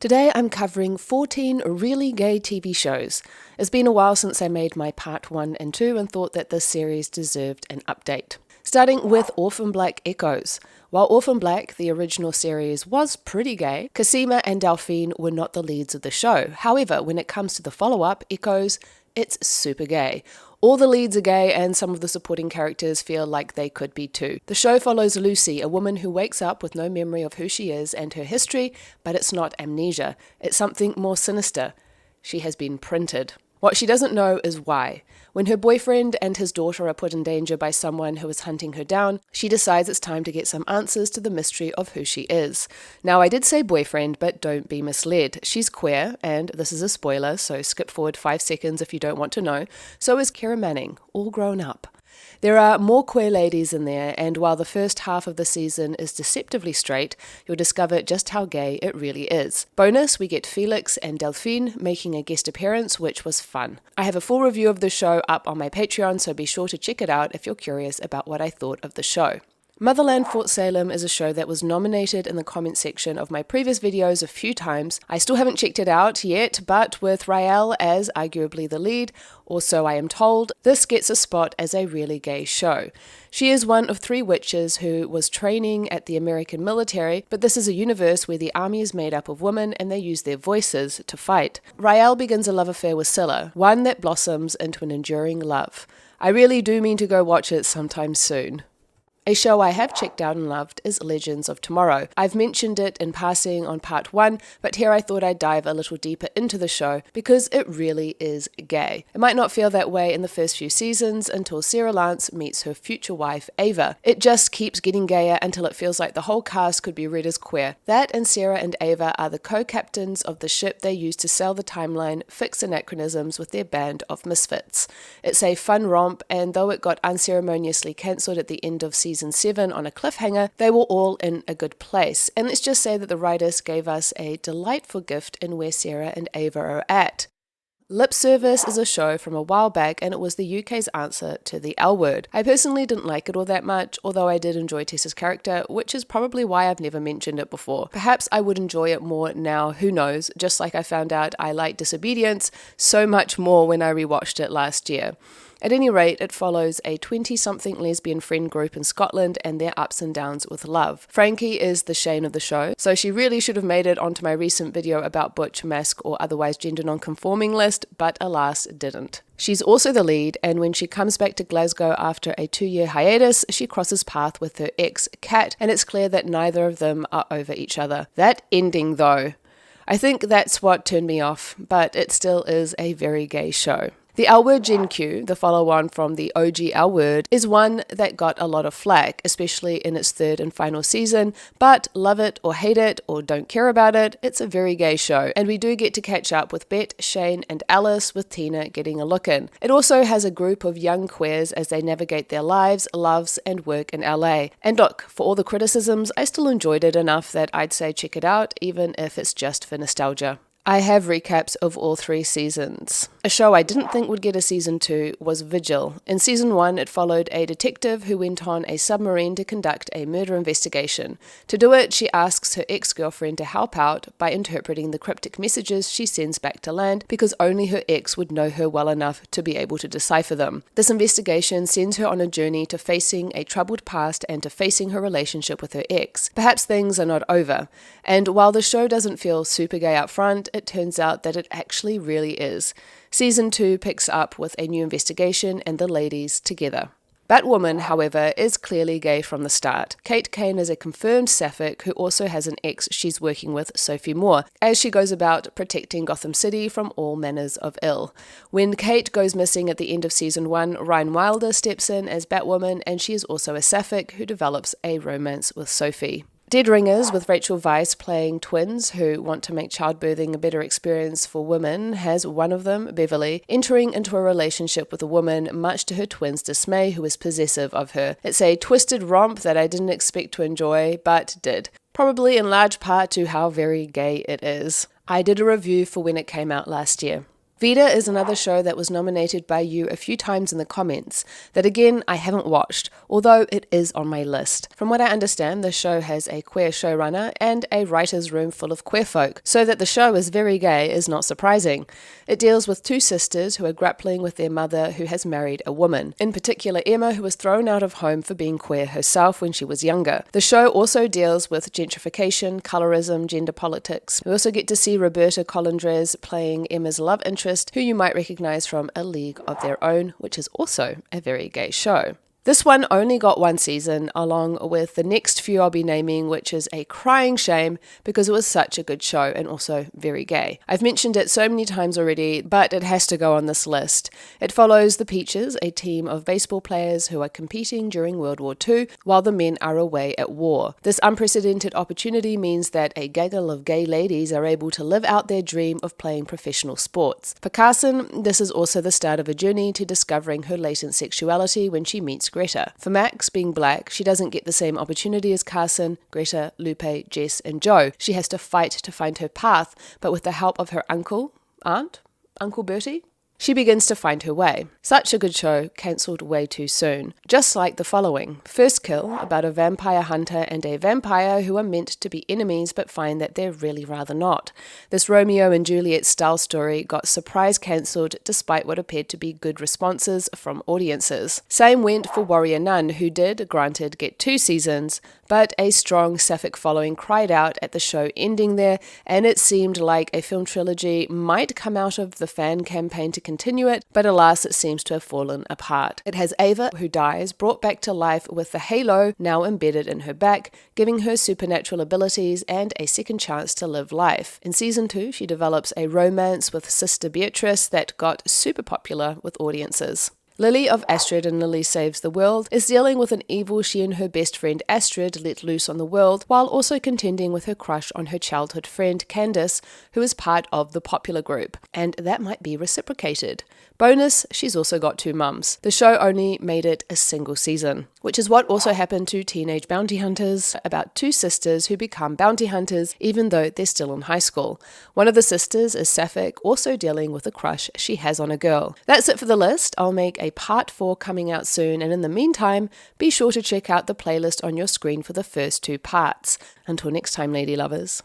Today I'm covering 14 really gay TV shows. It's been a while since I made my part 1 and 2 and thought that this series deserved an update. Starting with Orphan Black Echoes. While Orphan Black, the original series, was pretty gay, Cosima and Delphine were not the leads of the show. However, when it comes to the follow-up, Echoes, it's super gay. All the leads are gay and some of the supporting characters feel like they could be too. The show follows Lucy, a woman who wakes up with no memory of who she is and her history, but it's not amnesia. It's something more sinister. She has been printed. What she doesn't know is why. When her boyfriend and his daughter are put in danger by someone who is hunting her down, she decides it's time to get some answers to the mystery of who she is. Now, I did say boyfriend, but don't be misled. She's queer, and this is a spoiler, so skip forward 5 seconds if you don't want to know. So is Kira Manning, all grown up. There are more queer ladies in there, and while the first half of the season is deceptively straight, you'll discover just how gay it really is. Bonus, we get Felix and Delphine making a guest appearance, which was fun. I have a full review of the show up on my Patreon, so be sure to check it out if you're curious about what I thought of the show. Motherland Fortsalem is a show that was nominated in the comment section of my previous videos a few times. I still haven't checked it out yet, but with Raelle as arguably the lead, or so I am told, this gets a spot as a really gay show. She is one of 3 witches who was training at the American military, but this is a universe where the army is made up of women and they use their voices to fight. Raelle begins a love affair with Scylla, one that blossoms into an enduring love. I really do mean to go watch it sometime soon. A show I have checked out and loved is Legends of Tomorrow. I've mentioned it in passing on part 1, but here I thought I'd dive a little deeper into the show because it really is gay. It might not feel that way in the first few seasons until Sarah Lance meets her future wife, Ava. It just keeps getting gayer until it feels like the whole cast could be read as queer. That and Sarah and Ava are the co-captains of the ship they use to sail the timeline, fix anachronisms with their band of misfits. It's a fun romp, and though it got unceremoniously cancelled at the end of Season 7 on a cliffhanger, they were all in a good place. And let's just say that the writers gave us a delightful gift in where Sarah and Ava are at. Lip Service is a show from a while back, and it was the UK's answer to the L Word. I personally didn't like it all that much, although I did enjoy Tessa's character, which is probably why I've never mentioned it before. Perhaps I would enjoy it more now, who knows, just like I found out I liked Disobedience so much more when I rewatched it last year. At any rate, it follows a 20-something lesbian friend group in Scotland and their ups and downs with love. Frankie is the Shane of the show, so she really should have made it onto my recent video about butch, masc, or otherwise gender non-conforming list, but alas, didn't. She's also the lead, and when she comes back to Glasgow after a 2-year hiatus, she crosses paths with her ex, Kat, and it's clear that neither of them are over each other. That ending, though. I think that's what turned me off, but it still is a very gay show. The L Word Gen Q, the follow-on from the OG L Word, is one that got a lot of flack, especially in its 3rd and final season, but love it or hate it or don't care about it, it's a very gay show, and we do get to catch up with Bet, Shane and Alice, with Tina getting a look in. It also has a group of young queers as they navigate their lives, loves and work in LA. And look, for all the criticisms, I still enjoyed it enough that I'd say check it out, even if it's just for nostalgia. I have recaps of all 3 seasons. A show I didn't think would get a season 2 was Vigil. In season 1, it followed a detective who went on a submarine to conduct a murder investigation. To do it, she asks her ex-girlfriend to help out by interpreting the cryptic messages she sends back to land because only her ex would know her well enough to be able to decipher them. This investigation sends her on a journey to facing a troubled past and to facing her relationship with her ex. Perhaps things are not over. And while the show doesn't feel super gay up front, it turns out that it actually really is. Season 2 picks up with a new investigation and the ladies together. Batwoman, however, is clearly gay from the start. Kate Kane is a confirmed sapphic who also has an ex she's working with, Sophie Moore, as she goes about protecting Gotham City from all manners of ill. When Kate goes missing at the end of season 1, Ryan Wilder steps in as Batwoman, and she is also a sapphic who develops a romance with Sophie. Dead Ringers, with Rachel Weisz playing twins who want to make childbirthing a better experience for women, has one of them, Beverly, entering into a relationship with a woman, much to her twins' dismay, who is possessive of her. It's a twisted romp that I didn't expect to enjoy, but did. Probably in large part to how very gay it is. I did a review for when it came out last year. Vida is another show that was nominated by you a few times in the comments that again I haven't watched, although it is on my list. From what I understand, the show has a queer showrunner and a writer's room full of queer folk, so that the show is very gay is not surprising. It deals with two sisters who are grappling with their mother who has married a woman, in particular Emma, who was thrown out of home for being queer herself when she was younger. The show also deals with gentrification, colorism, gender politics. We also get to see Roberta Colindrez playing Emma's love interest, who you might recognize from A League of Their Own, which is also a very gay show. This one only got one season, along with the next few I'll be naming, which is a crying shame because it was such a good show and also very gay. I've mentioned it so many times already, but it has to go on this list. It follows the Peaches, a team of baseball players who are competing during World War II while the men are away at war. This unprecedented opportunity means that a gaggle of gay ladies are able to live out their dream of playing professional sports. For Carson, this is also the start of a journey to discovering her latent sexuality when she meets Greta. For Max, being black, she doesn't get the same opportunity as Carson, Greta, Lupe, Jess, and Joe. She has to fight to find her path, but with the help of her Uncle Bertie, she begins to find her way. Such a good show, cancelled way too soon. Just like the following. First Kill, about a vampire hunter and a vampire who are meant to be enemies but find that they're really rather not. This Romeo and Juliet style story got surprise cancelled despite what appeared to be good responses from audiences. Same went for Warrior Nun, who did, granted, get 2 seasons, but a strong sapphic following cried out at the show ending there, and it seemed like a film trilogy might come out of the fan campaign to continue it, but alas, it seems to have fallen apart. It has Ava, who dies, brought back to life with the halo now embedded in her back, giving her supernatural abilities and a second chance to live life. In season 2, she develops a romance with Sister Beatrice that got super popular with audiences. Lily of Astrid and Lily Saves the World is dealing with an evil she and her best friend Astrid let loose on the world, while also contending with her crush on her childhood friend Candace, who is part of the popular group, and that might be reciprocated. Bonus, she's also got 2 mums. The show only made it a single season, which is what also happened to Teenage Bounty Hunters, about 2 sisters who become bounty hunters even though they're still in high school. One of the sisters is Sapphic, also dealing with a crush she has on a girl. That's it for the list. I'll make a part 4 coming out soon, and in the meantime, be sure to check out the playlist on your screen for the first 2 parts. Until next time, lady lovers.